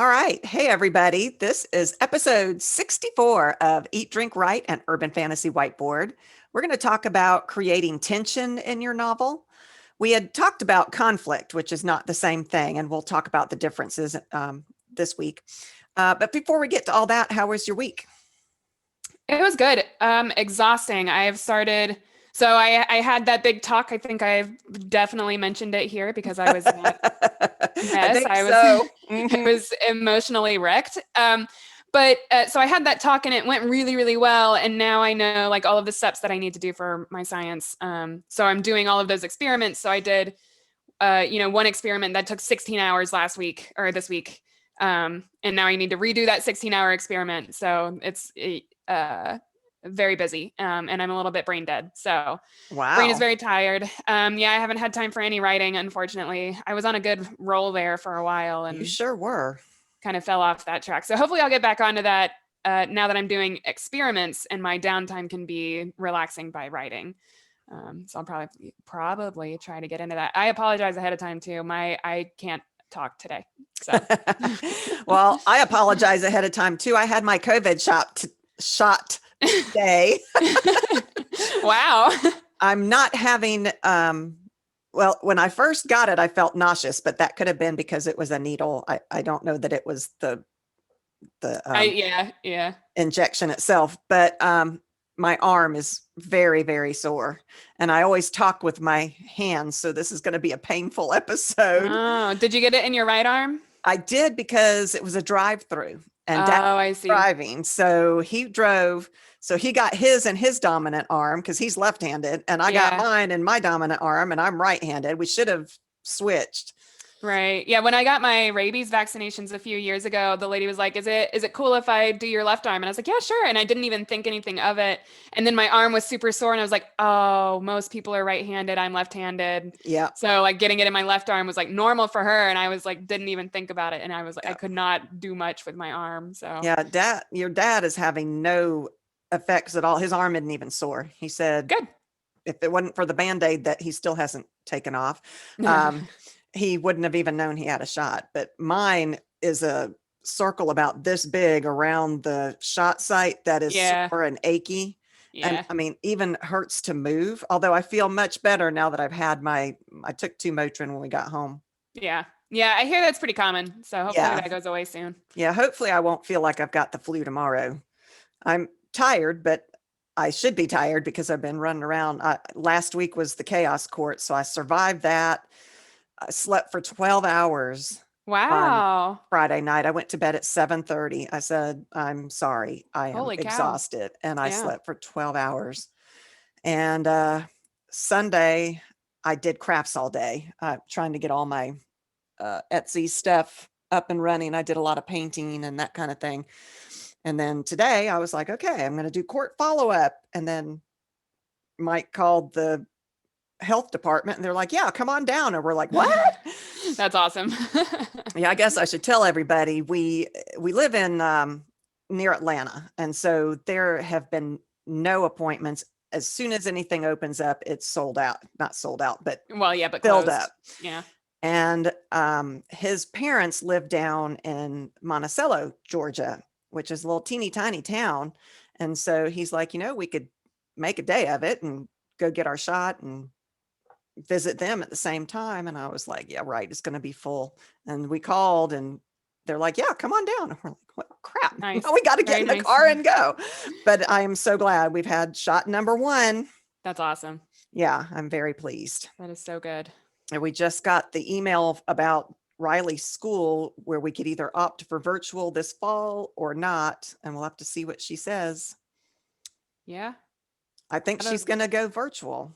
All right. Hey, everybody. This is episode 64 of Eat, Drink, Write, and Urban Fantasy Whiteboard. We're going to talk about creating tension in your novel. We had talked about conflict, which is not the same thing, and we'll talk about the differences this week. But before we get to all that, how was your week? It was good. Exhausting. I have started. So I had that big talk. I think I've definitely mentioned it here because I was in that I mess. think I was so. I was emotionally wrecked. But so I had that talk and it went really, really well. And now I know like all of the steps that I need to do for my science. So I'm doing all of those experiments. So I did, one experiment that took 16 hours last week or this week. And now I need to redo that 16-hour experiment. So it's very busy. And I'm a little bit brain dead. So brain is Wow. very tired. Yeah, I haven't had time for any writing, unfortunately. I was on a good roll there for a while You and sure were. kind of fell off that track. So hopefully I'll get back onto that now that I'm doing experiments and my downtime can be relaxing by writing. So I'll probably try to get into that. I apologize ahead of time too. I can't talk today. So Well, I apologize ahead of time too. I had my COVID shot today. wow. I'm not having well, when I first got it, I felt nauseous, but that could have been because it was a needle. I don't know that it was the Yeah. injection itself, but my arm is very, very sore. And I always talk with my hands, so this is going to be a painful episode. Oh, did you get it in your right arm? I did because it was a drive-through and Dad Oh, I was see. driving. So he drove. So he got his in his dominant arm because he's left-handed, and I got Yeah. mine in my dominant arm, and I'm right-handed. We should have switched. Right. Yeah. When I got my rabies vaccinations a few years ago, the lady was like, is it cool if I do your left arm? And I was like, yeah, sure. And I didn't even think anything of it. And then my arm was super sore and I was like, oh, most people are right-handed. I'm left-handed. Yeah, So like getting it in my left arm was like normal for her. And I was like, didn't even think about it. And I was like, I yeah, could not do much with my arm. So yeah. Your dad is having no effects at all. His arm isn't even sore. He said good. if it wasn't for the Band-Aid that he still hasn't taken off, um, he wouldn't have even known he had a shot. But mine is a circle about this big around the shot site that is Yeah. sore and achy. And Yeah. I mean, even hurts to move. Although I feel much better now that I took 2 Motrin when we got home. Yeah. Yeah. I hear that's pretty common. So hopefully Yeah. that goes away soon. Yeah. Hopefully I won't feel like I've got the flu tomorrow. I'm tired, but I should be tired because I've been running around. Last week was the chaos court, so I survived that. I slept for 12 hours on Wow. Friday night. I went to bed at 7:30. I said, "I'm sorry. I am Holy cow. exhausted." And I Yeah. slept for 12 hours. And Sunday, I did crafts all day, trying to get all my Etsy stuff up and running. I did a lot of painting and that kind of thing. And then today I was like, okay, I'm going to do court follow up. And then Mike called the health department and they're like, yeah, come on down. And we're like, what? That's awesome. Yeah, I guess I should tell everybody we live in near Atlanta. And so there have been no appointments. As soon as anything opens up, it's sold out, not sold out, but Well, yeah, but filled closed. up. Yeah. And his parents live down in Monticello, Georgia, which is a little teeny tiny town. And so he's like, we could make a day of it and go get our shot and visit them at the same time. And I was like, yeah, right. It's going to be full. And we called and they're like, yeah, come on down. And we're like, what crap? Nice. Now we got to get Very in the nice. car and go. But I am so glad we've had shot number 1. That's awesome. Yeah, I'm very pleased. That is so good. And we just got the email about Riley's school where we could either opt for virtual this fall or not. And we'll have to see what she says. Yeah. I think I she's don't going to go virtual.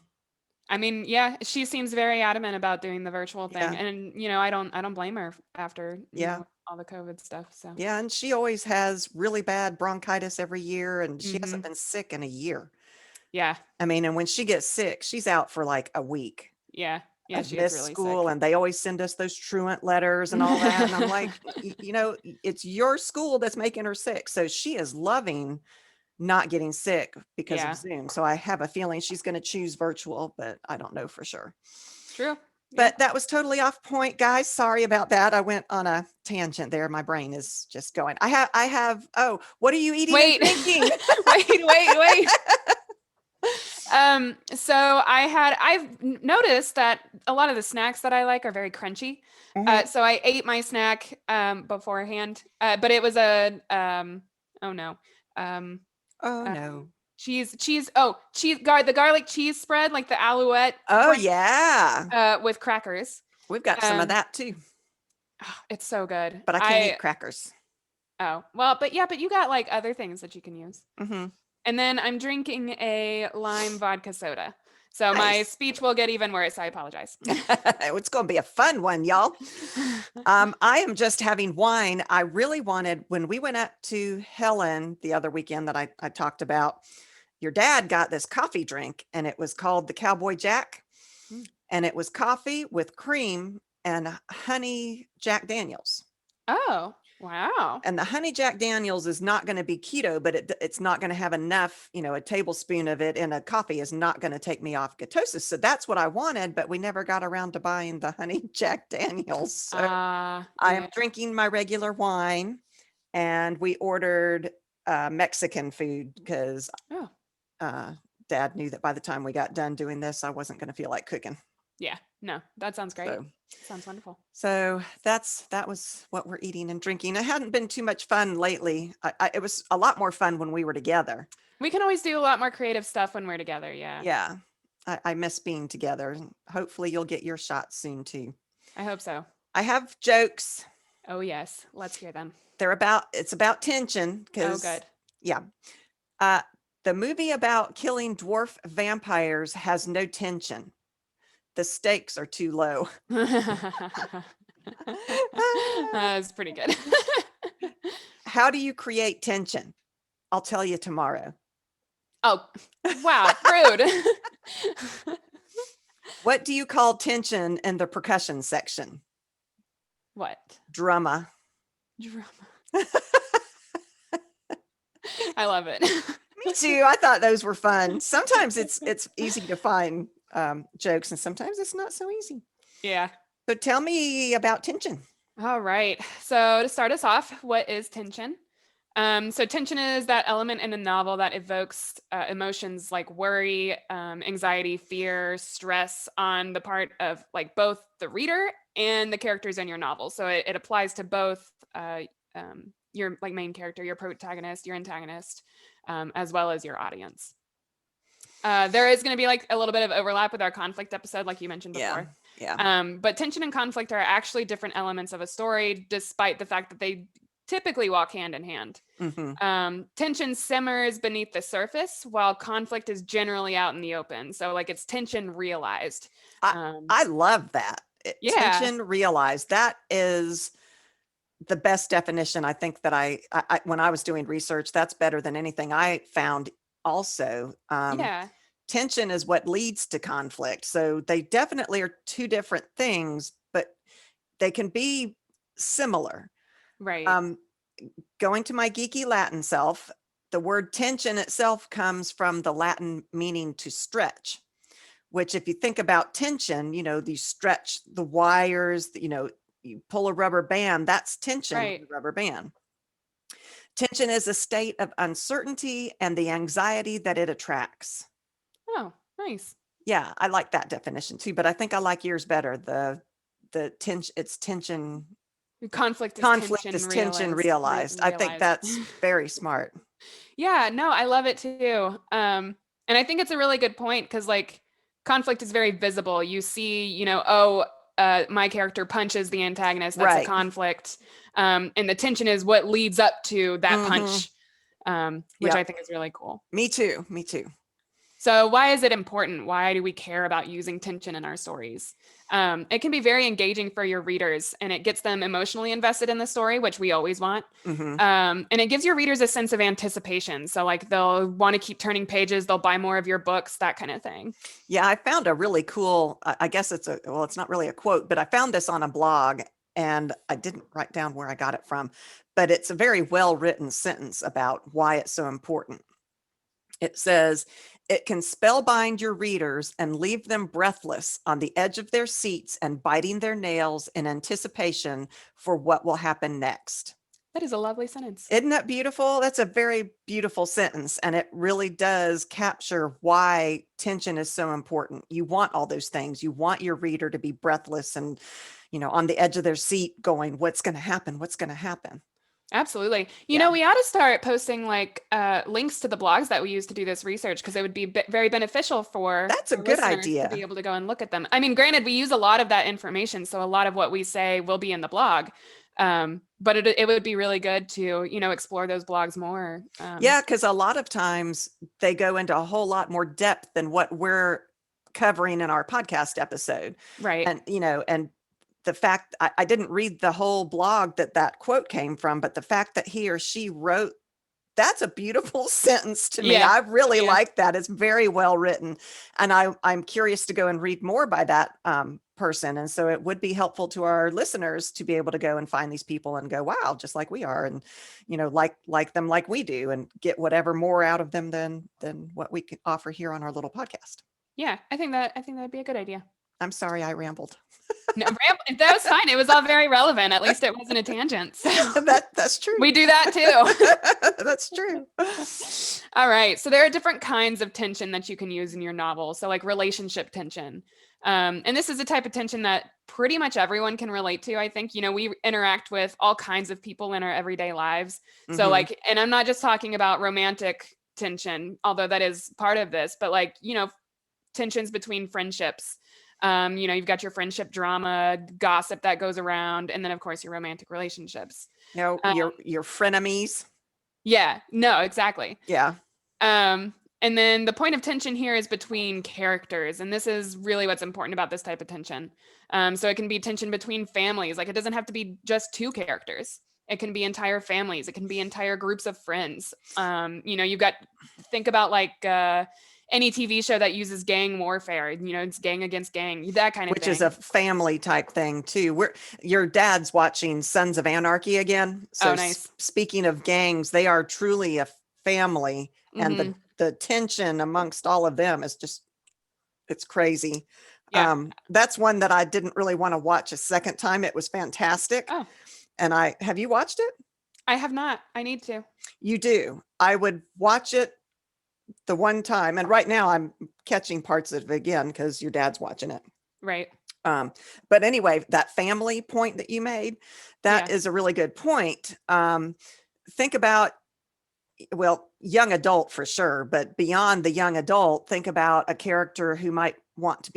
I mean, yeah, she seems very adamant about doing the virtual thing. Yeah. And I don't blame her after, Yeah. all the COVID stuff. So Yeah. And she always has really bad bronchitis every year. And she hasn't hmm been sick in a year. yeah. I mean, and when she gets sick, she's out for like a week. Yeah. Yeah, I've she is missed really school sick. and they always send us those truant letters and all that. And I'm like, it's your school that's making her sick. So she is loving not getting sick because of Yeah. Zoom. So I have a feeling she's going to choose virtual, but I don't know for sure. True. Yeah. But that was totally off point, guys. Sorry about that. I went on a tangent there. My brain is just going. Oh, what are you eating and Wait, drinking? wait. So I've noticed that a lot of the snacks that I like are very crunchy. Mhm. So I ate my snack beforehand, but it was oh no, um, Oh um, no. the garlic cheese spread, like the Alouette Oh brand, yeah. with crackers. We've got some of Um, that too, it's so good. but I can't eat crackers. Oh, well, but yeah, but you got like other things that you can use. Mhm. And then I'm drinking a lime vodka soda. So my Nice. speech will get even worse. I apologize. It's going to be a fun one, y'all. I am just having wine. I really wanted, when we went up to Helen the other weekend that I talked about, your dad got this coffee drink and it was called the Cowboy Jack. Mm. And it was coffee with cream and honey Jack Daniels. Oh, wow. And the honey Jack Daniels is not going to be keto, but it's not going to have enough, a tablespoon of it in a coffee is not going to take me off ketosis. So that's what I wanted, but we never got around to buying the honey Jack Daniels. So I am Yeah. drinking my regular wine, and we ordered Mexican food because Oh, Dad knew that by the time we got done doing this, I wasn't going to feel like cooking. yeah. No, that sounds great. So Sounds wonderful. So that was what we're eating and drinking. It hadn't been too much fun lately. It was a lot more fun when we were together. We can always do a lot more creative stuff when we're together. Yeah. Yeah, I miss being together. Hopefully, you'll get your shot soon too. I hope so. I have jokes. Oh, yes. Let's hear them. It's about tension Oh, because good. yeah, uh, the movie about killing dwarf vampires has no tension. The stakes are too low. That's pretty good. How do you create tension? I'll tell you tomorrow. Oh, wow. Rude. What do you call tension in the percussion section? What? Drama. Drama. I love it. Me too. I thought those were fun. Sometimes it's easy to find jokes, and sometimes it's not so easy. Yeah. So tell me about tension. All right. So to start us off, what is tension? So tension is that element in a novel that evokes emotions like worry, anxiety, fear, stress on the part of like both the reader and the characters in your novel. So it applies to both your like main character, your protagonist, your antagonist, as well as your audience. There is going to be like a little bit of overlap with our conflict episode, like you mentioned before. Yeah. But tension and conflict are actually different elements of a story, despite the fact that they typically walk hand in hand. Mm-hmm. Tension simmers beneath the surface, while conflict is generally out in the open. So, like, it's tension realized. I love that. Yeah, Tension realized. That is the best definition. I think that I when I was doing research, that's better than anything I found. Also, yeah, tension is what leads to conflict. So they definitely are two different things, but they can be similar. right, Going to my geeky Latin self, the word tension itself comes from the Latin meaning to stretch, which if you think about tension, you stretch the wires, you pull a rubber band, that's tension with right. a rubber band. Tension is a state of uncertainty and the anxiety that it attracts. Oh, nice. Yeah, I like that definition too, but I think I like yours better. The tension, it's tension. Conflict is Conflict tension is tension realized. realized. I think Realized. that's very smart. Yeah, no, I love it too. And I think it's a really good point because like conflict is very visible. You see, my character punches the antagonist. That's a Right. conflict. And the tension is what leads up to that Mhm. punch, which Yep. I think is really cool. Me too. Me too. So, why is it important? Why do we care about using tension in our stories? It can be very engaging for your readers and it gets them emotionally invested in the story, which we always want. Mhm. And it gives your readers a sense of anticipation. So, like, they'll want to keep turning pages, they'll buy more of your books, that kind of thing. Yeah, I found a really cool, I guess it's not really a quote, but I found this on a blog and I didn't write down where I got it from, but it's a very well written sentence about why it's so important. It says, it can spellbind your readers and leave them breathless on the edge of their seats and biting their nails in anticipation for what will happen next. That is a lovely sentence. Isn't that beautiful? That's a very beautiful sentence. And it really does capture why tension is so important. You want all those things. You want your reader to be breathless and, on the edge of their seat going, what's going to happen? What's going to happen? Absolutely. Yeah. We ought to start posting like links to the blogs that we use to do this research, because it would be very beneficial for That's a our good listeners to be idea. able to go and look at them. I mean, granted, we use a lot of that information, so a lot of what we say will be in the blog. But it would be really good to, explore those blogs more. Yeah, because a lot of times they go into a whole lot more depth than what we're covering in our podcast episode. Right. And the fact I didn't read the whole blog that quote came from, but the fact that he or she wrote, that's a beautiful sentence to me. Yeah. I really like that. It's very well written. And I'm curious to go and read more by that person. And so it would be helpful to our listeners to be able to go and find these people and go, wow, just like we are. And, like them like we do, and get whatever more out of them than what we can offer here on our little podcast. Yeah, I think that'd be a good idea. I'm sorry I rambled. No, that was fine. It was all very relevant. At least it wasn't a tangent. So that's true. we do that too. That's true. All right. So there are different kinds of tension that you can use in your novel. So like relationship tension. And this is a type of tension that pretty much everyone can relate to, I think. We interact with all kinds of people in our everyday lives. So like, and I'm not just talking about romantic tension, although that is part of this, but like, tensions between friendships. You've got your friendship drama, gossip that goes around, and then of course your romantic relationships. Your frenemies. Yeah, no, exactly. Yeah. And then the point of tension here is between characters, and this is really what's important about this type of tension. So it can be tension between families. Like, it doesn't have to be just two characters. It can be entire families. It can be entire groups of friends. Think about like any TV show that uses gang warfare, it's gang against gang, that kind of thing. Which thing. is a family type thing too. Your dad's watching Sons of Anarchy again. So nice. Speaking of gangs, they are truly a family, and the tension amongst all of them is just, it's crazy. Yeah. That's one that I didn't really want to watch a second time. It was fantastic. Oh. And have you watched it? I have not. I need to. You do. I would watch it the one time, and right now I'm catching parts of it again because your dad's watching it. Right. But anyway, that family point that you made, that is a really good point. Think about, well, young adult for sure, but beyond the young adult, think about a character who might want to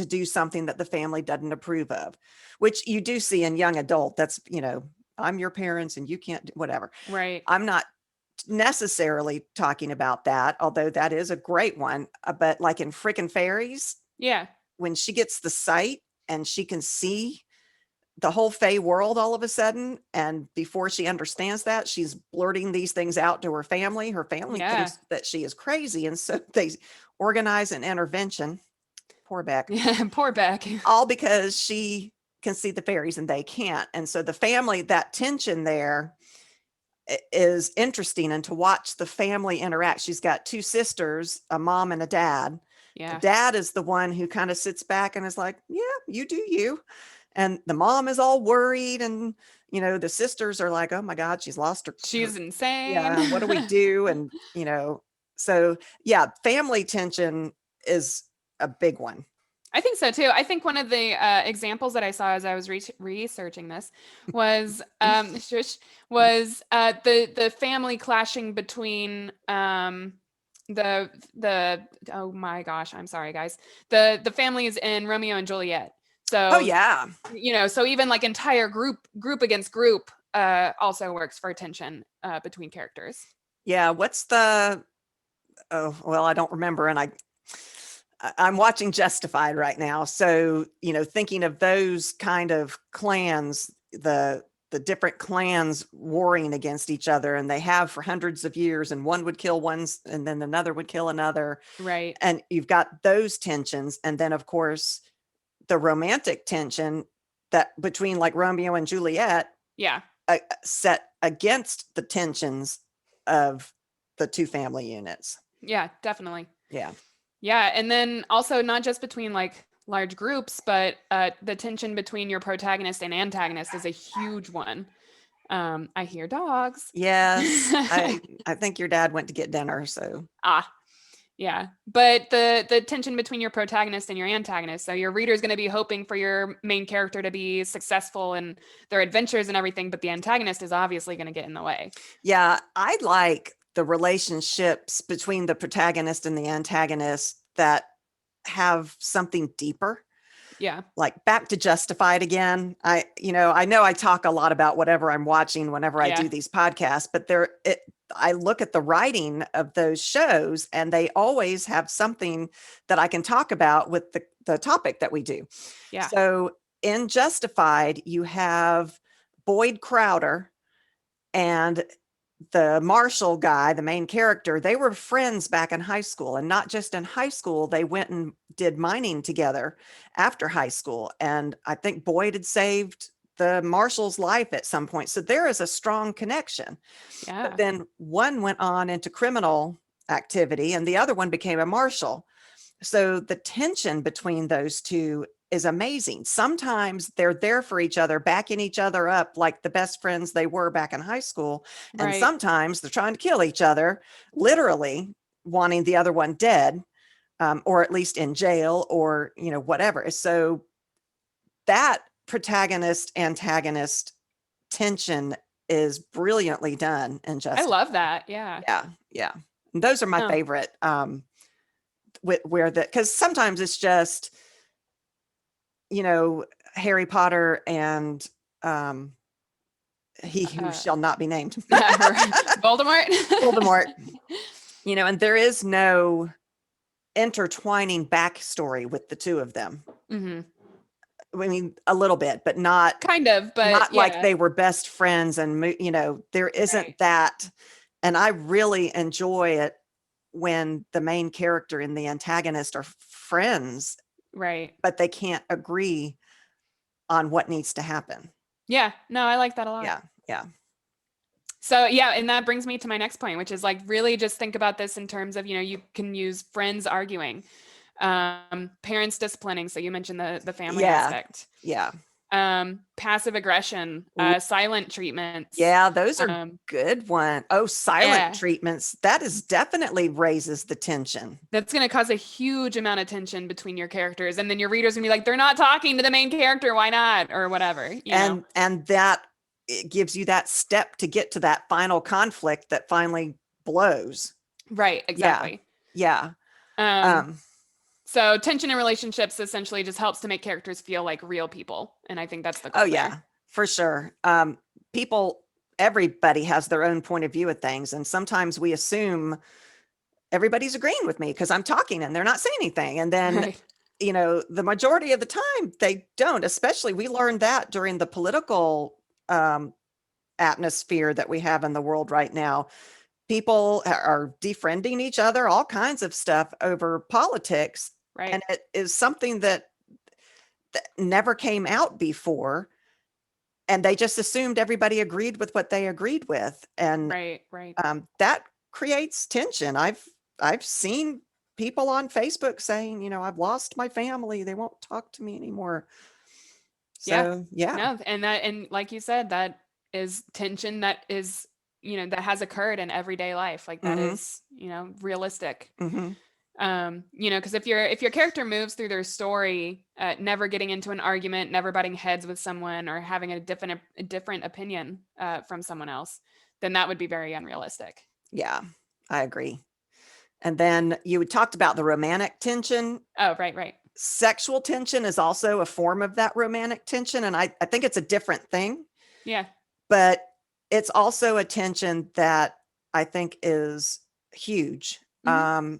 do something that the family doesn't approve of, which you do see in young adult. That's, I'm your parents and you can't do whatever. Right. I'm not necessarily talking about that, although that is a great one. But like in Frickin' Fairies, when she gets the sight and she can see the whole Fey world all of a sudden, and before she understands that, she's blurting these things out to her family. Her family thinks that she is crazy, and so they organize an intervention. Poor Beck. Poor Beck. All because she can see the fairies and they can't. And so the family, that tension there is interesting, and to watch the family interact. She's got two sisters, a mom and a dad. The dad is the one who kind of sits back and is like, yeah, you do you. And the mom is all worried, and the sisters are like, oh my God, she's lost her. She's insane. Yeah, what do we do? And so yeah, family tension is a big one. I think so too. I think one of the examples that I saw as I was researching this was the family clashing between the oh my gosh, I'm sorry guys, the families in Romeo and Juliet. So so even like entire group against group also works for tension between characters. Yeah, what's I don't remember, and I'm watching Justified right now. So, thinking of those kind of clans, the different clans warring against each other, and they have for hundreds of years, and one would kill one and then another would kill another. Right. And you've got those tensions. And then of course, the romantic tension that between like Romeo and Juliet. Yeah. Set against the tensions of the two family units. Yeah, definitely. Yeah. Yeah, and then also not just between like large groups, but the tension between your protagonist and antagonist is a huge one. I hear dogs. Yes. I think your dad went to get dinner, so Ah, yeah. But the tension between your protagonist and your antagonist. So your reader is going to be hoping for your main character to be successful in their adventures and everything, but the antagonist is obviously going to get in the way. yeah, I like the relationships between the protagonist and the antagonist that have something deeper. Yeah. Like back to Justified again. I know I talk a lot about whatever I'm watching whenever I Yeah. do these podcasts, but I look at the writing of those shows and they always have something that I can talk about with the topic that we do. Yeah. So in Justified, you have Boyd Crowder and the Marshall guy, the main character. They were friends back in high school, and not just in high school, they went and did mining together after high school. And I think Boyd had saved the Marshall's life at some point. So there is a strong connection. But Yeah. then one went on into criminal activity and the other one became a marshal. So the tension between those two is amazing. Sometimes they're there for each other, backing each other up like the best friends they were back in high school. And Right. sometimes they're trying to kill each other, literally wanting the other one dead, or at least in jail, or whatever. So that protagonist antagonist tension is brilliantly done and I just love that. Yeah. yeah, yeah. And those are my No. favorite. Where that, because sometimes it's just Harry Potter and he who Uh, shall not be named. Voldemort. Voldemort. And there is no intertwining backstory with the two of them. Hmm. I mean, a little bit, but not Kind of, but not like yeah. they were best friends, and there isn't Right. that. And I really enjoy it when the main character and the antagonist are friends, Right. but they can't agree on what needs to happen. Yeah. No, I like that a lot. Yeah, yeah. So yeah, and that brings me to my next point, which is like really just think about this in terms of, you can use friends arguing, parents disciplining. So you mentioned the family Yeah, aspect, yeah. passive aggression, Ooh, silent treatments. yeah, those are Um, good one. Oh, silent yeah, treatments. That is definitely raises the tension. that's going to cause a huge amount of tension between your characters, and then your readers gonna be like, they're not talking to the main character, why not, or whatever. And that it gives you that step to get to that final conflict that finally blows. Right, Yeah. exactly. Yeah. Um, Um, So tension in relationships essentially just helps to make characters feel like real people. And I think that's the oh goal yeah, there. for sure. Everybody has their own point of view of things. And sometimes we assume everybody's agreeing with me because I'm talking and they're not saying anything. And then, Right. the majority of the time they don't, especially we learned that during the political atmosphere that we have in the world right now. People are defriending each other, all kinds of stuff over politics. Right. And it is something that never came out before. And they just assumed everybody agreed with what they agreed with. And Right. Right. that creates tension. I've seen people on Facebook saying, I've lost my family. They won't talk to me anymore. Yeah. So yeah. No. And like you said, that is tension that has occurred in everyday life. Like that Hmm. is, realistic. Hmm. Because if your character moves through their story, never getting into an argument, never butting heads with someone, or having a different opinion from someone else, then that would be very unrealistic. Yeah, I agree. And then you talked about the romantic tension. Oh, right, right. Sexual tension is also a form of that romantic tension. And I think it's a different thing, Yeah. but it's also a tension that I think is huge. Hmm.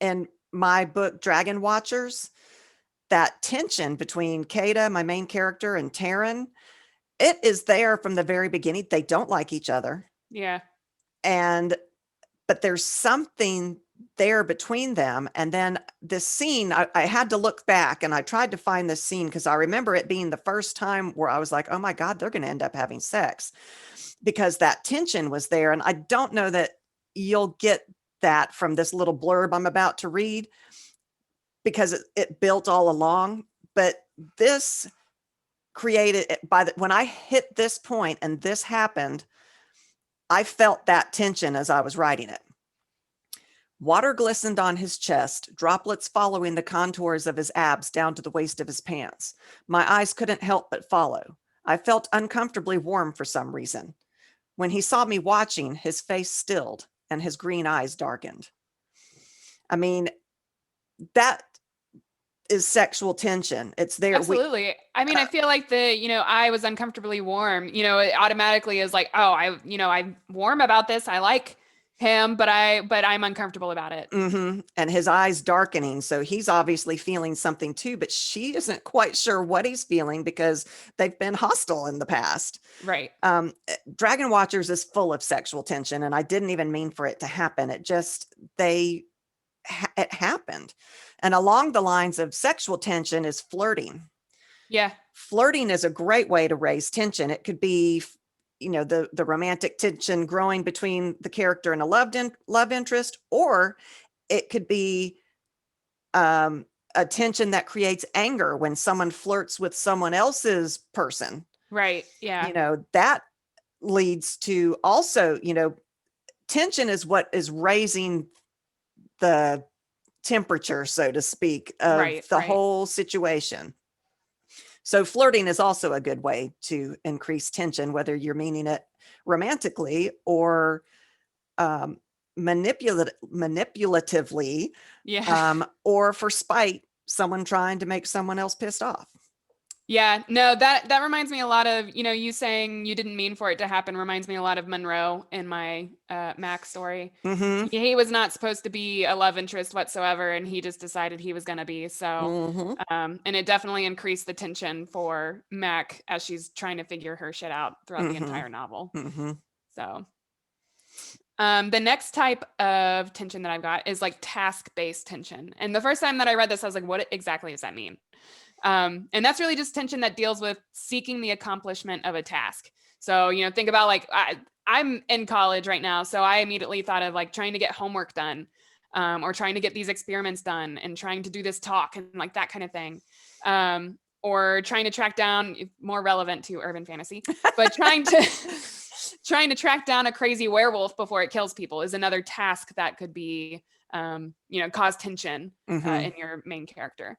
In my book, Dragon Watchers, that tension between Kada, my main character, and Taryn, it is there from the very beginning. They don't like each other. Yeah. And but there's something there between them. And then this scene, I had to look back and I tried to find this scene because I remember it being the first time where I was like, oh my God, they're going to end up having sex, because that tension was there. And I don't know that you'll get that from this little blurb I'm about to read because it built all along. But this created when I hit this point and this happened, I felt that tension as I was writing it. Water glistened on his chest, droplets following the contours of his abs down to the waist of his pants. My eyes couldn't help but follow. I felt uncomfortably warm for some reason. When he saw me watching, his face stilled and his green eyes darkened. I mean, that is sexual tension. It's there. Absolutely. I mean, I feel like I was uncomfortably warm, it automatically is like, oh, I'm warm about this. I like him, but I'm uncomfortable about it. Mm-hmm. And his eyes darkening. So he's obviously feeling something too, but she isn't quite sure what he's feeling because they've been hostile in the past. Right. Dragon Watchers is full of sexual tension, and I didn't even mean for it to happen. It happened. And along the lines of sexual tension is flirting. Yeah. Flirting is a great way to raise tension. It could be, the romantic tension growing between the character and a love interest, or it could be a tension that creates anger when someone flirts with someone else's person. Right. Yeah. That leads to also, tension is what is raising the temperature, so to speak, of the whole situation. So flirting is also a good way to increase tension, whether you're meaning it romantically or manipulatively, or for spite, someone trying to make someone else pissed off. Yeah, no, that reminds me a lot of, you saying you didn't mean for it to happen reminds me a lot of Monroe in my Mac story. Mm-hmm. He was not supposed to be a love interest whatsoever, and he just decided he was going to be. So, Mm-hmm. And it definitely increased the tension for Mac as she's trying to figure her shit out throughout the entire novel. Mm-hmm. So, the next type of tension that I've got is like task-based tension. And the first time that I read this, I was like, what exactly does that mean? And that's really just tension that deals with seeking the accomplishment of a task. So, think about like, I'm in college right now. So I immediately thought of like trying to get homework done, or trying to get these experiments done and trying to do this talk and like that kind of thing. Or trying to track down, more relevant to urban fantasy, but trying to track down a crazy werewolf before it kills people is another task that could be, cause tension in your main character.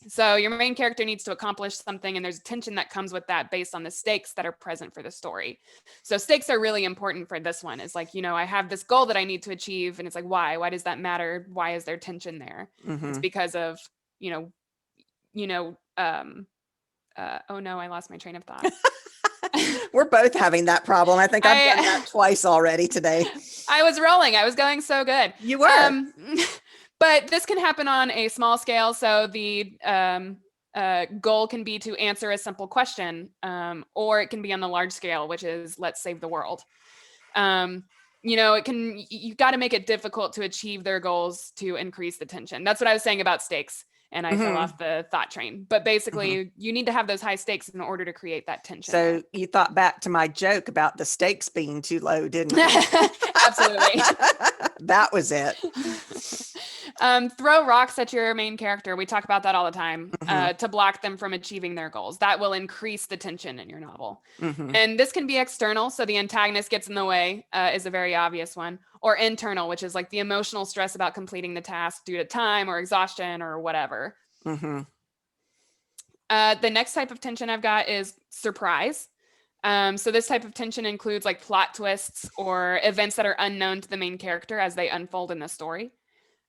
So your main character needs to accomplish something, and there's tension that comes with that based on the stakes that are present for the story. So stakes are really important for this one. It's like, I have this goal that I need to achieve, and it's like, why? Why does that matter? Why is there tension there? It's because of, oh no, I lost my train of thought. We're both having that problem. I think I've done that twice already today. I was rolling. I was going so good. You were. But this can happen on a small scale. So the goal can be to answer a simple question, or it can be on the large scale, which is let's save the world. You've got to make it difficult to achieve their goals to increase the tension. That's what I was saying about stakes. And I fell off the thought train. But basically, you need to have those high stakes in order to create that tension. So you thought back to my joke about the stakes being too low, didn't you? Absolutely. That was it. Throw rocks at your main character. We talk about that all the time, to block them from achieving their goals. That will increase the tension in your novel. And this can be external. So the antagonist gets in the way, is a very obvious one. Or internal, which is like the emotional stress about completing the task due to time or exhaustion or whatever. The next type of tension I've got is surprise. So this type of tension includes like plot twists or events that are unknown to the main character as they unfold in the story.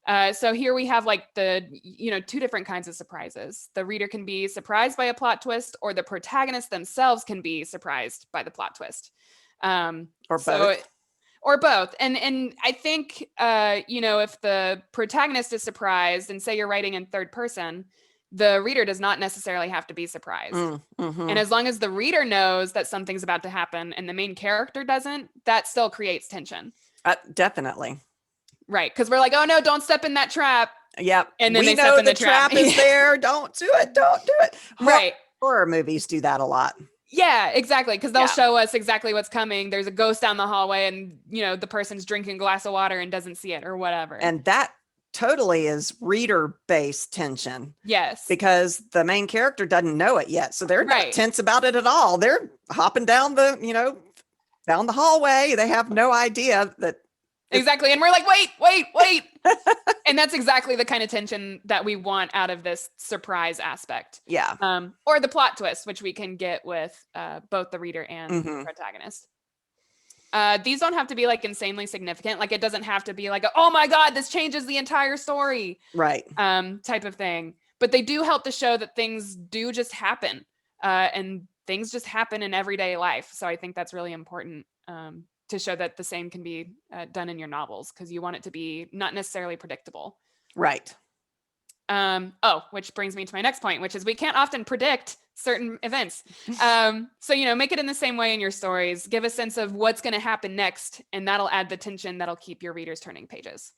So here we have like the, two different kinds of surprises. The reader can be surprised by a plot twist, or the protagonists themselves can be surprised by the plot twist. Or both. Or both. And I think, if the protagonist is surprised, and say you're writing in third person, the reader does not necessarily have to be surprised. And as long as the reader knows that something's about to happen and the main character doesn't, that still creates tension. Definitely. Right. Because we're like, oh no, don't step in that trap. Yep. And then we they know step in the trap is there. Don't do it. Don't do it. Right. Horror movies do that a lot. Yeah, exactly. Because they'll Yeah. show us exactly what's coming. There's a ghost down the hallway, and the person's drinking a glass of water and doesn't see it or whatever. And that totally is reader-based tension. Yes. Because the main character doesn't know it yet. So they're not Right. tense about it at all. They're hopping down down the hallway. They have no idea that. Exactly. And we're like, wait. And that's exactly the kind of tension that we want out of this surprise aspect. Yeah. Or the plot twist, which we can get with both the reader and the protagonist. These don't have to be like insanely significant. Like it doesn't have to be like, oh my God, this changes the entire story. Right. Type of thing. But they do help to show that things do just happen. And things just happen in everyday life. So I think that's really important to show that the same can be done in your novels, because you want it to be not necessarily predictable. Right. Which brings me to my next point, which is we can't often predict certain events. So, make it in the same way in your stories. Give a sense of what's going to happen next, and that'll add the tension that'll keep your readers turning pages.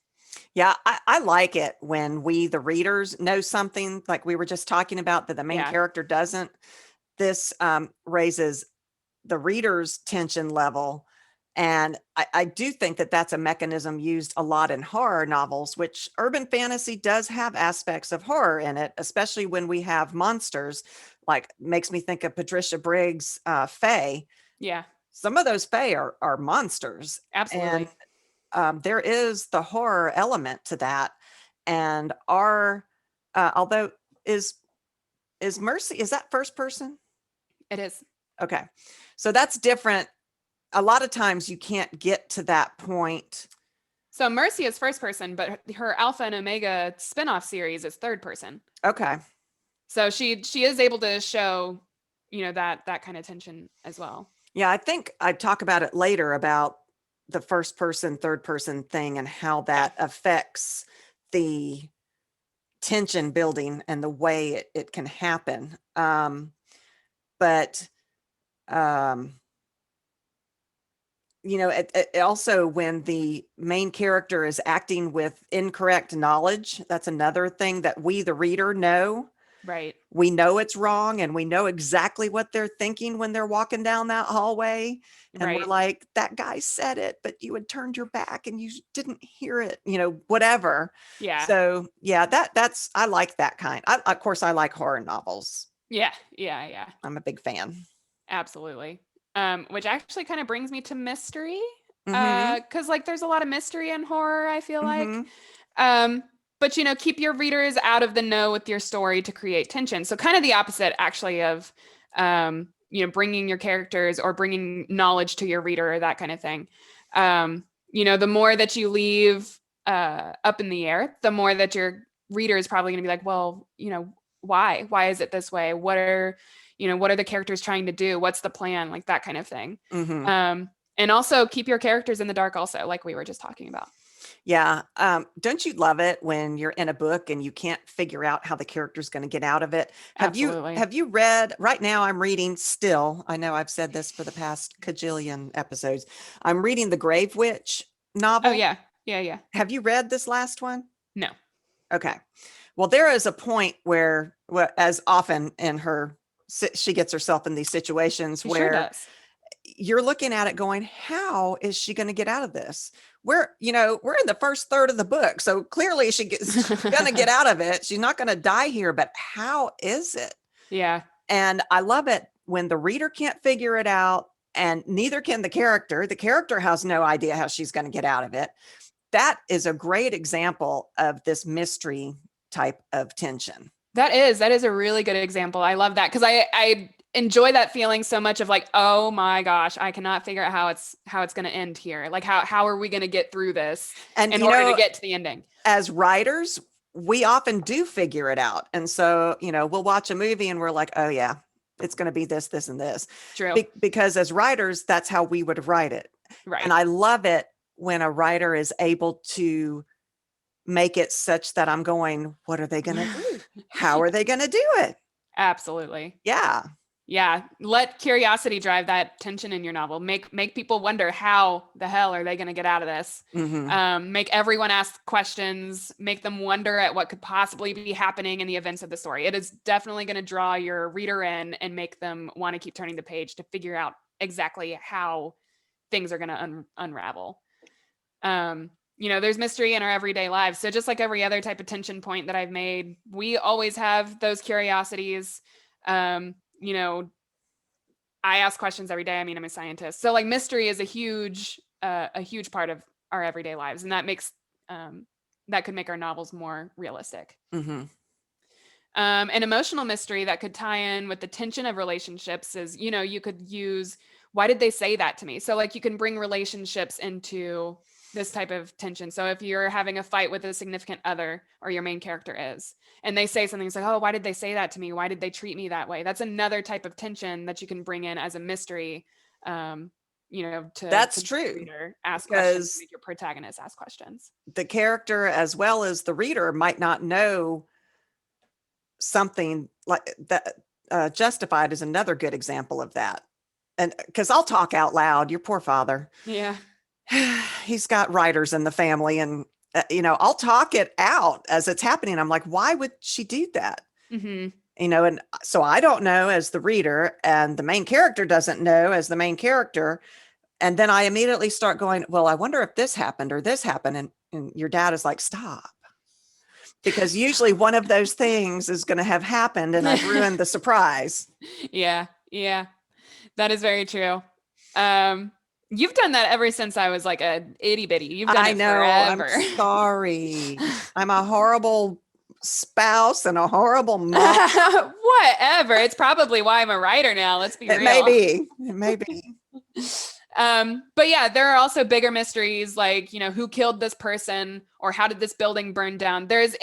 Yeah, I like it when we, the readers, know something like we were just talking about that the main character doesn't. This raises the reader's tension level. And I do think that that's a mechanism used a lot in horror novels, which urban fantasy does have aspects of horror in it, especially when we have monsters. Like, makes me think of Patricia Briggs' Fae. Yeah. Some of those Fae are monsters. Absolutely. And there is the horror element to that. And although is Mercy, is that first person? It is. Okay. So that's different. A lot of times you can't get to that point. So Mercy is first person, but her Alpha and Omega spinoff series is third person. Okay. So she is able to show, that kind of tension as well. Yeah, I think I talk about it later about the first person, third person thing and how that affects the tension building and the way it can happen. It also, when the main character is acting with incorrect knowledge, that's another thing that we, the reader, know. Right. We know it's wrong, and we know exactly what they're thinking when they're walking down that hallway. And we're like, that guy said it, but you had turned your back and you didn't hear it, whatever. Yeah. So yeah, that's, I like that kind. Of course, I like horror novels. Yeah. I'm a big fan. Absolutely. Which actually kind of brings me to mystery. Because there's a lot of mystery in horror, I feel like. But keep your readers out of the know with your story to create tension. So kind of the opposite, actually, of bringing your characters or bringing knowledge to your reader or that kind of thing. The more that you leave up in the air, the more that your reader is probably going to be like, well, why is it this way? What are the characters trying to do? What's the plan? Like that kind of thing. And also keep your characters in the dark also, like we were just talking about. Yeah. Don't you love it when you're in a book and you can't figure out how the character's going to get out of it? Have you read, right now I'm reading still, I know I've said this for the past cajillion episodes, I'm reading the Grave Witch novel. Oh yeah. Yeah. Have you read this last one? No. Okay. Well, there is a point where, as often in she gets herself in these situations where you're looking at it going, how is she going to get out of this? We're in the first third of the book. So clearly she's going to get out of it. She's not going to die here, but how is it? Yeah. And I love it when the reader can't figure it out, and neither can the character. The character has no idea how she's going to get out of it. That is a great example of this mystery type of tension. That is a really good example. I love that because I enjoy that feeling so much of like, oh my gosh, I cannot figure out how it's going to end here. Like how are we going to get through this in order to get to the ending? As writers, we often do figure it out. And so, we'll watch a movie and we're like, oh yeah, it's going to be this, this, and this. True. Because as writers, that's how we would write it. Right. And I love it when a writer is able to make it such that I'm going, what are they going to do? How are they going to do it? Absolutely. Yeah. Yeah, let curiosity drive that tension in your novel. Make people wonder, how the hell are they going to get out of this? Make everyone ask questions. Make them wonder at what could possibly be happening in the events of the story. It is definitely going to draw your reader in and make them want to keep turning the page to figure out exactly how things are going to unravel. There's mystery in our everyday lives. So just like every other type of tension point that I've made, we always have those curiosities. You know, I ask questions every day. I mean, I'm a scientist. So like mystery is a huge part of our everyday lives. And that could make our novels more realistic. An emotional mystery that could tie in with the tension of relationships is, you could use, why did they say that to me? So like you can bring relationships into this type of tension. So if you're having a fight with a significant other, or your main character is, and they say something, it's like, oh, why did they say that to me? Why did they treat me that way? That's another type of tension that you can bring in as a mystery. That's To true, reader ask questions, because make your protagonist ask questions. the character as well as the reader might not know something like that. Justified is another good example of that. And because I'll talk out loud, your poor father. Yeah. He's got writers in the family, and I'll talk it out as it's happening. I'm like, why would she do that? And so I don't know as the reader, and the main character doesn't know as the main character. And then I immediately start going, well, I wonder if this happened or this happened. And your dad is like, stop. Because usually one of those things is going to have happened, and I've ruined the surprise. Yeah. That is very true. You've done that ever since I was like a itty bitty. You've done it forever. I'm sorry. I'm a horrible spouse and a horrible mom. Whatever. It's probably why I'm a writer now. Let's be real. It may be. But yeah, there are also bigger mysteries like, who killed this person, or how did this building burn down? There's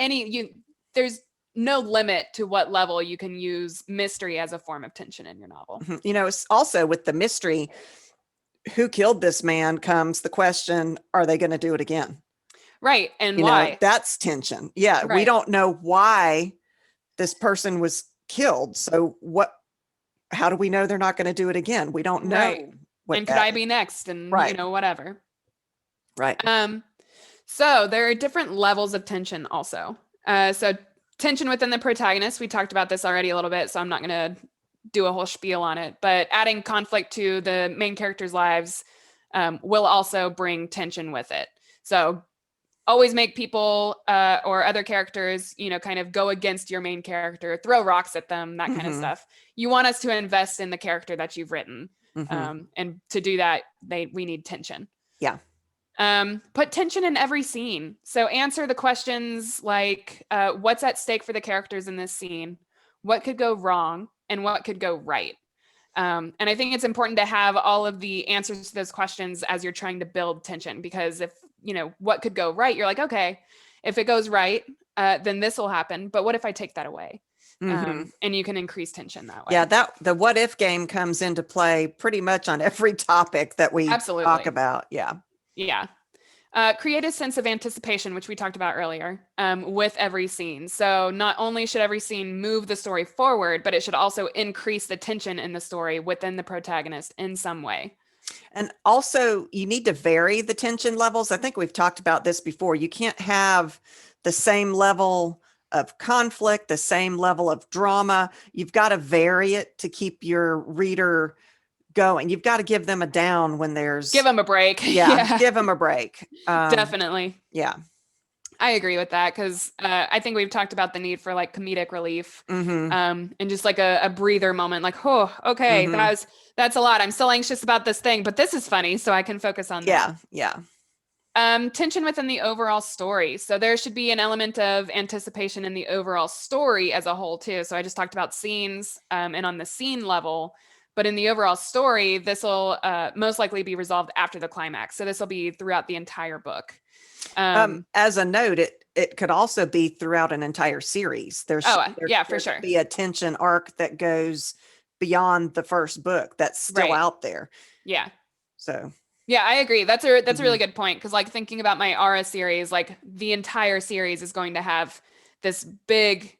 no limit to what level you can use mystery as a form of tension in your novel. It's also with the mystery, who killed this man, comes the question, are they going to do it again? Right. And why? That's tension. Yeah. Right. We don't know why this person was killed. So how do we know they're not going to do it again? We don't know. Right. And could I be next? And, whatever. Right. So there are different levels of tension also. So tension within the protagonist, we talked about this already a little bit, so I'm not going to do a whole spiel on it, but adding conflict to the main characters' lives will also bring tension with it. So always make people or other characters, kind of go against your main character, throw rocks at them, that kind of stuff. You want us to invest in the character that you've written. And to do that, we need tension. Yeah. Put tension in every scene. So answer the questions like, what's at stake for the characters in this scene? What could go wrong? And what could go right? And I think it's important to have all of the answers to those questions as you're trying to build tension, because if, what could go right, you're like, okay, if it goes right, then this will happen. But what if I take that away? And you can increase tension that way. Yeah, the what if game comes into play pretty much on every topic that we talk about. Yeah. Yeah. Create a sense of anticipation, which we talked about earlier, with every scene. So not only should every scene move the story forward, but it should also increase the tension in the story within the protagonist in some way. And also, you need to vary the tension levels. I think we've talked about this before. You can't have the same level of conflict, the same level of drama. You've got to vary it to keep your reader going. You've got to give them a down when give them a break. Yeah. Give them a break. Definitely. Yeah. I agree with that, because I think we've talked about the need for like comedic relief, and just like a breather moment, like, oh, okay, that's a lot. I'm still anxious about this thing, but this is funny, so I can focus on that. Yeah. Tension within the overall story. So there should be an element of anticipation in the overall story as a whole too. So I just talked about scenes, and on the scene level, but in the overall story, this will most likely be resolved after the climax. So this will be throughout the entire book. As a note, it could also be throughout an entire series. There for sure. Be a tension arc that goes beyond the first book that's still out there. Yeah. So. Yeah, I agree. That's a really good point, because like thinking about my Aura series, like the entire series is going to have this big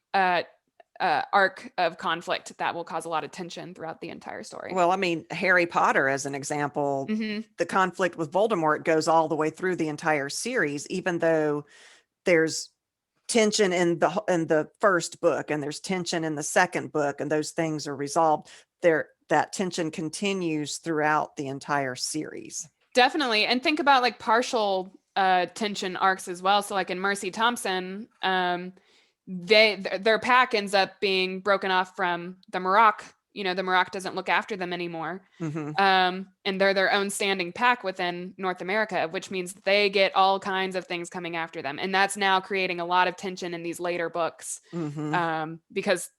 arc of conflict that will cause a lot of tension throughout the entire story. Well, I mean, Harry Potter, as an example, the conflict with Voldemort goes all the way through the entire series, even though there's tension in the first book and there's tension in the second book, and those things are resolved there. That tension continues throughout the entire series. Definitely. And think about like partial tension arcs as well. So like in Mercy Thompson, their pack ends up being broken off from the Maroc. The Maroc doesn't look after them anymore. And they're their own standing pack within North America, which means they get all kinds of things coming after them. And that's now creating a lot of tension in these later books, because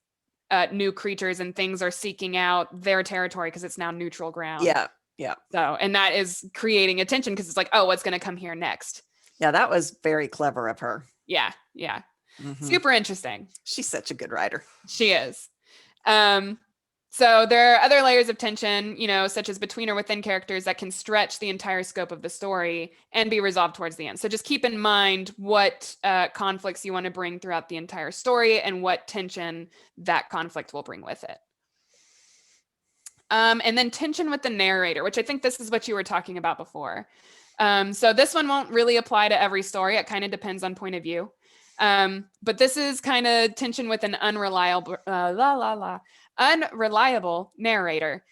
new creatures and things are seeking out their territory because it's now neutral ground. Yeah. So, and that is creating a tension because it's like, oh, what's going to come here next? Yeah, that was very clever of her. Yeah. Super interesting. She's such a good writer. She is. So there are other layers of tension, such as between or within characters that can stretch the entire scope of the story and be resolved towards the end. So just keep in mind what conflicts you want to bring throughout the entire story and what tension that conflict will bring with it. And then tension with the narrator, which I think this is what you were talking about before. So this one won't really apply to every story. It kind of depends on point of view. But this is kind of tension with an unreliable narrator.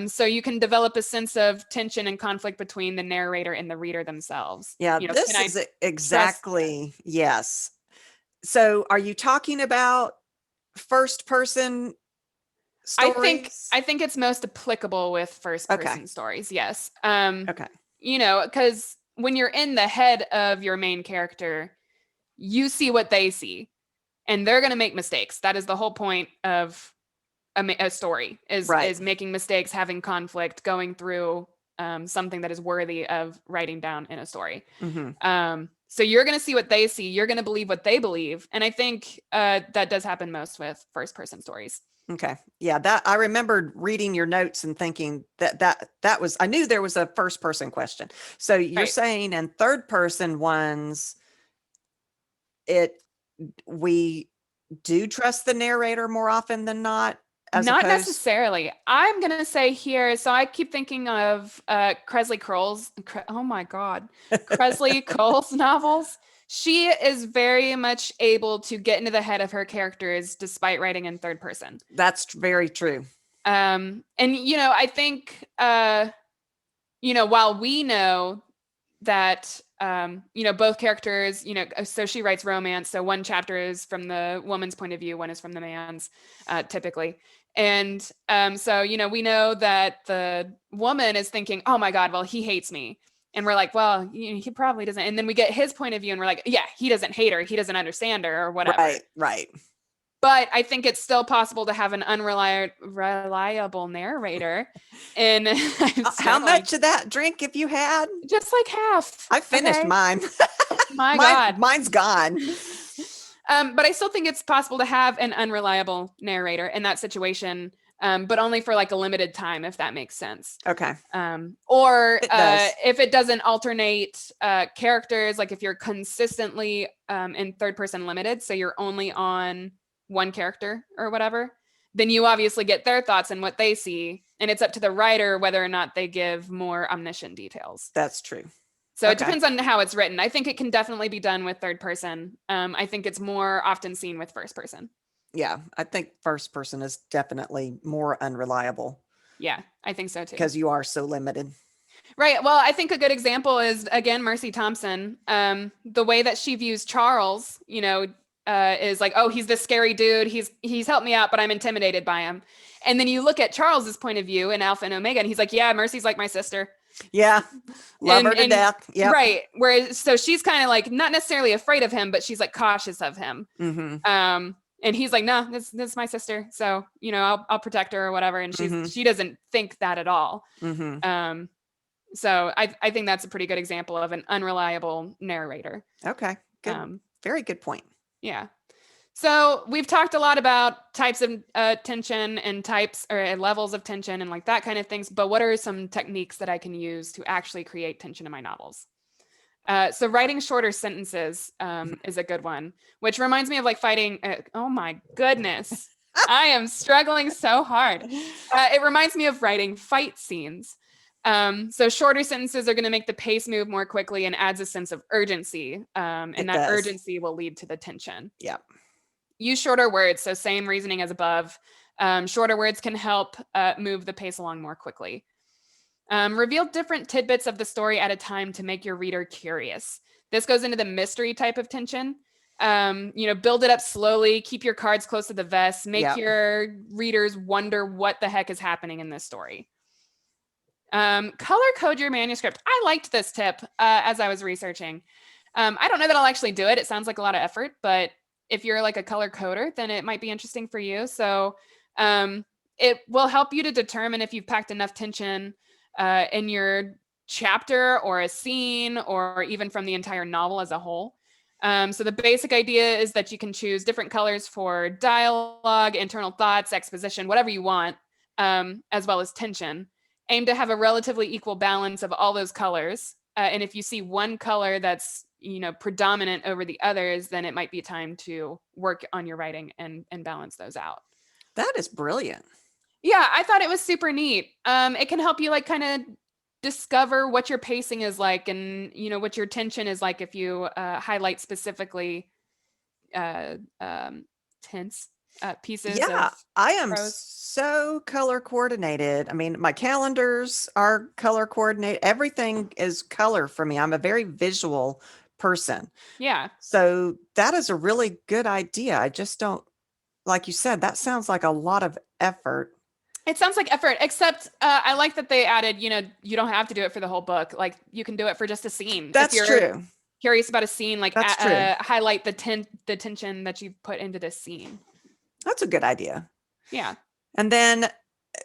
So you can develop a sense of tension and conflict between the narrator and the reader themselves. Yeah, this is exactly, yes. So are you talking about first person stories? I think it's most applicable with first person stories. Yes. Okay. Because when you're in the head of your main character, you see what they see, and they're going to make mistakes. That is the whole point of a story is making mistakes, having conflict, going through something that is worthy of writing down in a story. So you're going to see what they see. You're going to believe what they believe. And I think that does happen most with first person stories. Okay. Yeah, that I remembered reading your notes and thinking that was, I knew there was a first person question. So you're saying in third person ones, we do trust the narrator more often than not? Not necessarily. I'm going to say here, so I keep thinking of Kresley Kroll's, oh my God, Kresley Kroll's novels. She is very much able to get into the head of her characters despite writing in third person. That's very true. And, I think, while we know that, both characters, so she writes romance. So one chapter is from the woman's point of view, one is from the man's, typically. And so, we know that the woman is thinking, oh my God, well, he hates me. And we're like, well, he probably doesn't. And then we get his point of view and we're like, yeah, he doesn't hate her. He doesn't understand her or whatever. Right. But I think it's still possible to have an unreliable narrator. And how much of that drink have you had? Just like half. I finished mine. My God. Mine's gone. But I still think it's possible to have an unreliable narrator in that situation, but only for like a limited time, if that makes sense. Okay. Or if it doesn't alternate characters, like if you're consistently in third person limited, so you're only on one character or whatever, then you obviously get their thoughts and what they see. And it's up to the writer whether or not they give more omniscient details. That's true. So it depends on how it's written. I think it can definitely be done with third person. I think it's more often seen with first person. Yeah, I think first person is definitely more unreliable. Yeah, I think so too. Because you are so limited. Right. Well, I think a good example is, again, Mercy Thompson. The way that she views Charles, is like, oh, he's this scary dude. He's helped me out, but I'm intimidated by him. And then you look at Charles's point of view in Alpha and Omega, and he's like, yeah, Mercy's like my sister. Yeah. Love her to death. Yeah. Right. Whereas, so she's kind of like not necessarily afraid of him, but she's like cautious of him. And he's like, no, this is my sister. So, I'll protect her or whatever. And she doesn't think that at all. So I think that's a pretty good example of an unreliable narrator. Okay. Good. Very good point. Yeah. So we've talked a lot about types of tension and types or levels of tension and like that kind of things. But what are some techniques that I can use to actually create tension in my novels? So writing shorter sentences is a good one, which reminds me of like fighting. Oh my goodness. I am struggling so hard. It reminds me of writing fight scenes. So shorter sentences are going to make the pace move more quickly and adds a sense of urgency. And It that does. urgency will lead to the tension. Yeah. Use shorter words. So same reasoning as above. Shorter words can help move the pace along more quickly. Reveal different tidbits of the story at a time to make your reader curious. This goes into the mystery type of tension. Build it up slowly, keep your cards close to the vest, make Yeah. your readers wonder what the heck is happening in this story. Color code your manuscript. I liked this tip as I was researching. I don't know that I'll actually do it. It sounds like a lot of effort, but if you're like a color coder, then it might be interesting for you. So it will help you to determine if you've packed enough tension in your chapter or a scene or even from the entire novel as a whole. So the basic idea is that you can choose different colors for dialogue, internal thoughts, exposition, whatever you want, as well as tension. Aim to have a relatively equal balance of all those colors. And if you see one color that's predominant over the others, then it might be time to work on your writing and balance those out. That is brilliant. Yeah, I thought it was super neat. It can help you like kind of discover what your pacing is like and what your tension is like if you highlight specifically tense pieces Yeah, of I am prose. so color coordinated. I mean, my calendars are color coordinated. Everything is color for me. I'm a very visual person. Yeah. So that is a really good idea. I just don't, like you said, that sounds like a lot of effort. It sounds like effort, except I like that they added, you don't have to do it for the whole book. Like you can do it for just a scene. If That's you're true. curious about a scene, like That's true. highlight the tension that you've put into this scene. That's a good idea. Yeah. And then,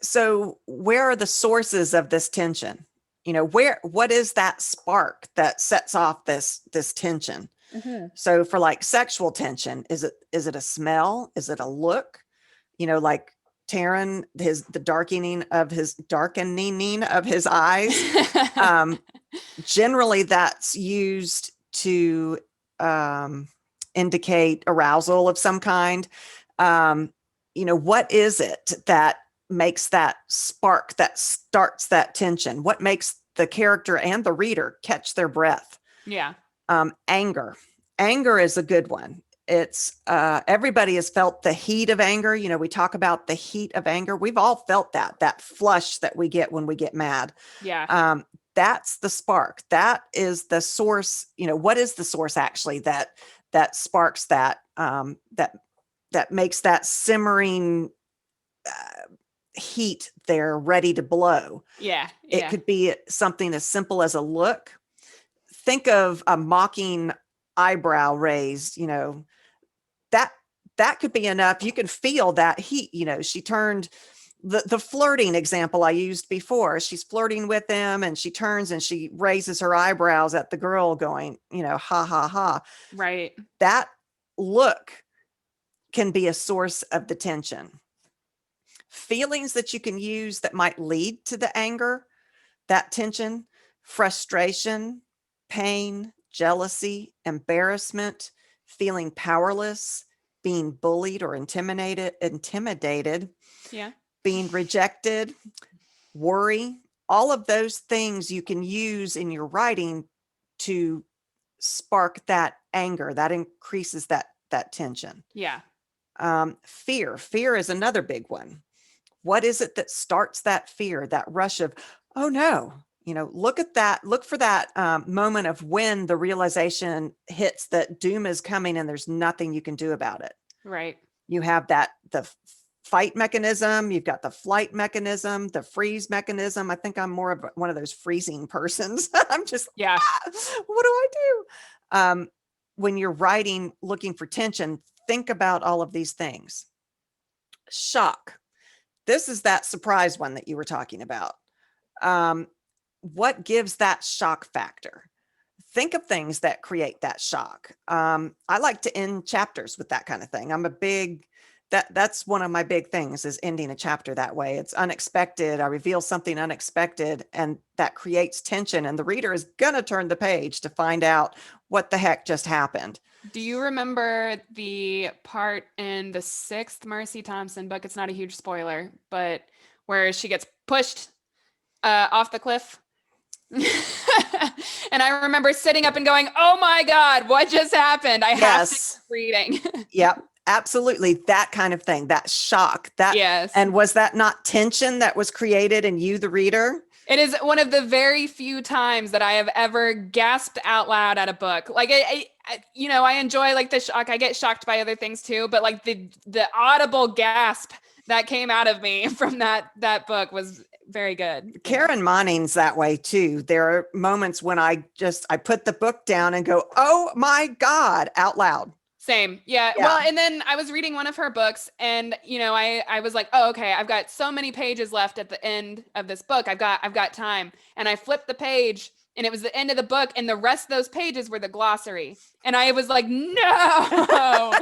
so where are the sources of this tension? What is that spark that sets off this tension? Mm-hmm. So for like sexual tension, is it a smell? Is it a look? Like Taryn, the darkening of his eyes. Generally, that's used to indicate arousal of some kind. What is it that makes that spark that starts that tension? What makes the character and the reader catch their breath? Yeah. Anger. Anger is a good one. It's everybody has felt the heat of anger. We talk about the heat of anger. We've all felt that flush that we get when we get mad. Yeah. That's the spark. That is the source. What is the source actually that sparks that makes that simmering heat there ready to blow? Yeah. It could be something as simple as a look. Think of a mocking eyebrow raised, that could be enough. You can feel that heat. She turned the flirting example I used before. She's flirting with him and she turns and she raises her eyebrows at the girl going, ha, ha, ha. Right. That look can be a source of the tension. Feelings that you can use that might lead to the anger, that tension: frustration, pain, jealousy, embarrassment, feeling powerless, being bullied or intimidated, Yeah. being rejected, worry. All of those things you can use in your writing to spark that anger, that increases that tension. Yeah. Fear is another big one. What is it that starts that fear, that rush of, oh no, look for that moment of when the realization hits that doom is coming and there's nothing you can do about it. Right. You have the fight mechanism, you've got the flight mechanism, the freeze mechanism. I think I'm more of one of those freezing persons. I'm just, Yeah. what do I do? When you're writing, looking for tension, think about all of these things. Shock. This is that surprise one that you were talking about. What gives that shock factor? Think of things that create that shock. I like to end chapters with that kind of thing. I'm a big that's one of my big things, is ending a chapter that way. It's unexpected. I reveal something unexpected, and that creates tension, and the reader is going to turn the page to find out what the heck just happened. Do you remember the part in the sixth Mercy Thompson book? It's not a huge spoiler, but where she gets pushed off the cliff. And I remember sitting up and going, "Oh my God, what just happened? I have to keep reading." Yep, absolutely. That kind of thing, that shock, that, Yes. and was that not tension that was created in you, the reader? It is one of the very few times that I have ever gasped out loud at a book. Like I enjoy like the shock. I get shocked by other things too, but like the audible gasp that came out of me from that book was very good. Karen Monning's that way too. There are moments when I put the book down and go, "Oh my God," out loud. Same. Yeah. Well, and then I was reading one of her books, and I was like, "Oh, okay, I've got so many pages left at the end of this book. I've got time." And I flipped the page, and it was the end of the book, and the rest of those pages were the glossary. And I was like, "No."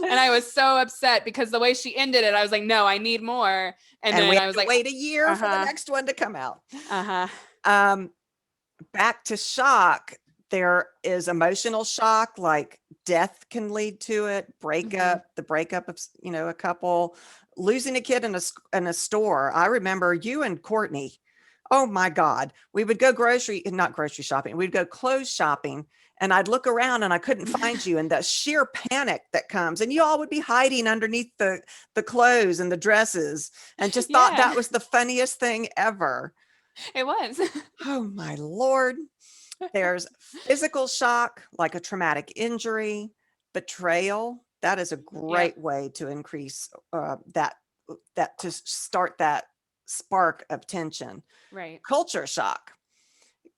And I was so upset because the way she ended it, I was like, "No, I need more." And then I was like, "Wait a year for the next one to come out." Back to shock. There is emotional shock, like death can lead to it, breakup, the breakup of, a couple, losing a kid in a store. I remember you and Courtney. Oh my God. We would go not grocery shopping. We'd go clothes shopping, and I'd look around and I couldn't find you, and the sheer panic that comes, and you all would be hiding underneath the clothes and the dresses, and just thought that was the funniest thing ever. It was. Oh my Lord. There's physical shock, like a traumatic injury, betrayal. That is a great way to increase that to start that spark of tension. Right. Culture shock.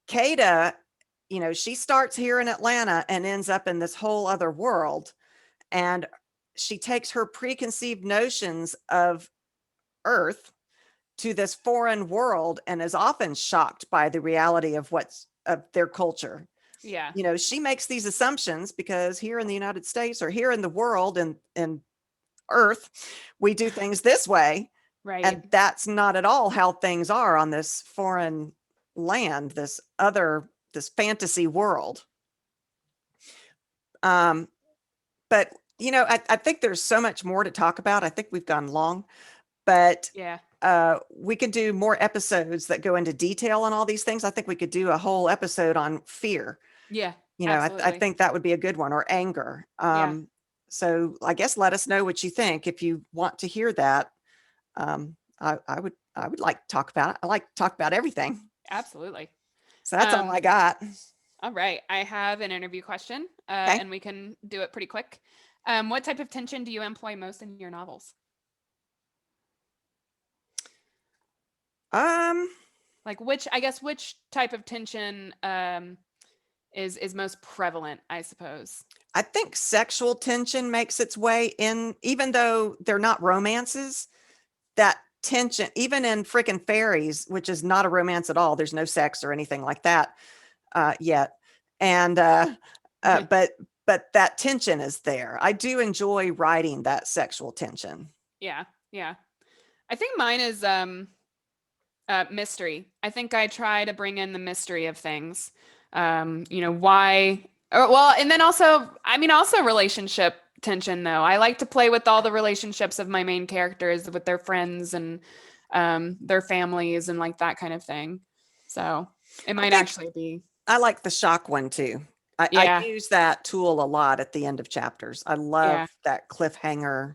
Kada, she starts here in Atlanta and ends up in this whole other world. And she takes her preconceived notions of Earth to this foreign world and is often shocked by the reality of of their culture. Yeah. She makes these assumptions because here in the United States, or here in the world and Earth, we do things this way. Right. And that's not at all how things are on this foreign land, this fantasy world. But I think there's so much more to talk about. I think we've gone long, but we could do more episodes that go into detail on all these things. I think we could do a whole episode on fear. Yeah. I think that would be a good one, or anger. So I guess let us know what you think if you want to hear that. I would like to talk about it. I like to talk about everything. Absolutely. So that's all I got. All right. I have an interview question, and we can do it pretty quick. What type of tension do you employ most in your novels? Like which type of tension is most prevalent, I suppose? I think sexual tension makes its way in, even though they're not romances. That tension, even in frickin' Fairies, which is not a romance at all. There's no sex or anything like that yet. And but that tension is there. I do enjoy writing that sexual tension. Yeah. I think mine is mystery. I think I try to bring in the mystery of things. Why? And then also relationship tension, though. I like to play with all the relationships of my main characters, with their friends and their families and like that kind of thing. So it might actually be. I like the shock one too. I use that tool a lot at the end of chapters. I love that cliffhanger,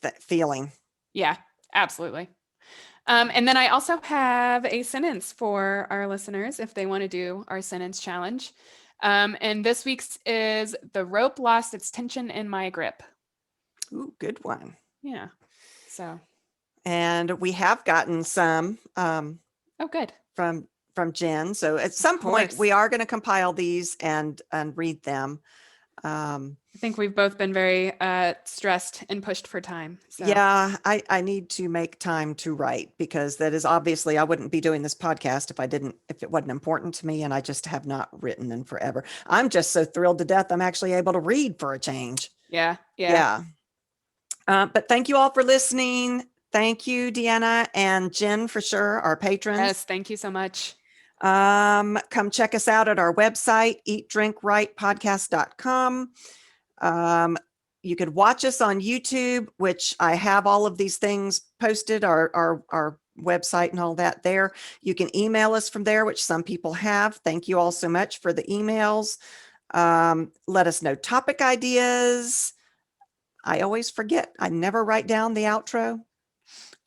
that feeling. Yeah, absolutely. And then I also have a sentence for our listeners if they want to do our sentence challenge. And this week's is: "The rope lost its tension in my grip." Ooh, good one. Yeah. So. And we have gotten some. Good. From Jen. So at some point we are going to compile these and read them. I think we've both been very stressed and pushed for time. So. Yeah, I need to make time to write, because that is obviously, I wouldn't be doing this podcast if it wasn't important to me, and I just have not written in forever. I'm just so thrilled to death I'm actually able to read for a change. Yeah. Yeah. But thank you all for listening. Thank you, Deanna and Jen, for sure, our patrons. Yes. Thank you so much. Come check us out at our website, eatdrinkwrightpodcast.com. You could watch us on YouTube, which I have all of these things posted, our website and all that there. You can email us from there, which some people have. Thank you all so much for the emails. Let us know topic ideas. I always forget. I never write down the outro.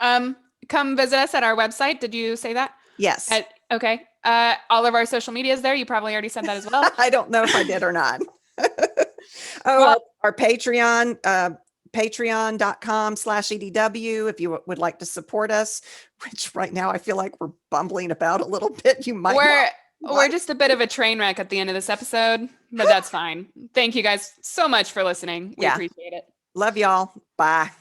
Come visit us at our website. Did you say that? Yes. Okay. All of our social media is there. You probably already said that as well. I don't know if I did or not. Well, our Patreon, patreon.com/EDW, if you would like to support us, which right now I feel like we're bumbling about a little bit. You might we're just a bit of a train wreck at the end of this episode, but that's fine. Thank you guys so much for listening. We appreciate it. Love y'all. Bye.